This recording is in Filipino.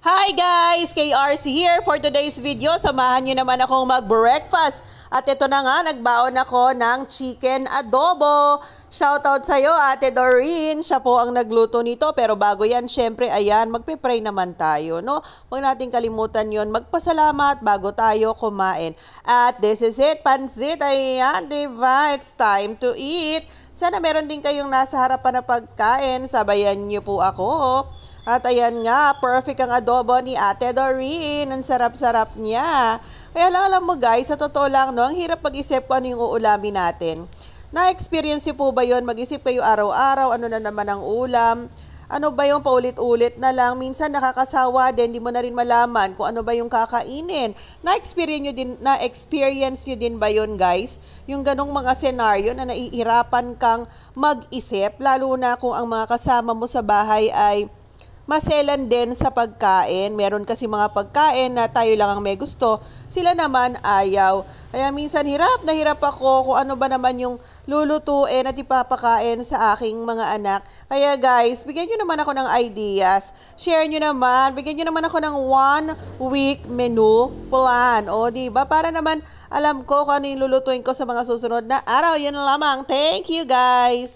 Hi guys! KRC here for today's video. Samahan nyo naman akong mag-breakfast. At ito na nga, nagbaon ako ng chicken adobo. Shoutout sa'yo, Ate Doreen. Siya po ang nagluto nito. Pero bago yan, syempre, ayan, magpe-pray naman tayo, no? Huwag natin kalimutan yon, magpasalamat bago tayo kumain. At this is it, pansit. Ayan, diba? It's time to eat. Sana meron din kayong nasa harapan na pagkain. Sabayan niyo po ako. At ayan nga, perfect ang adobo ni Ate Doreen. Ang sarap-sarap niya. Kaya lang alam mo guys, sa totoo lang, no, ang hirap mag-isip kung ano yung uulamin natin. Na-experience niyo po ba yun? Mag-isip kayo araw-araw, ano na naman ang ulam? Ano ba yung paulit-ulit na lang? Minsan nakakasawa din, di mo na rin malaman kung ano ba yung kakainin. Na-experience nyo din ba yun guys? Yung ganong mga senaryo na naiirapan kang mag-isip, lalo na kung ang mga kasama mo sa bahay ay maselan din sa pagkain. Meron kasi mga pagkain na tayo lang ang may gusto, sila naman ayaw. Kaya minsan hirap na hirap ako kung ano ba naman yung lulutuin at ipapakain sa aking mga anak. Kaya guys, bigyan nyo naman ako ng ideas. Share nyo naman, bigyan nyo naman ako ng 1 week menu plan. O diba? Para naman alam ko kung ano yung lulutuin ko sa mga susunod na araw. Yun lamang. Thank you guys!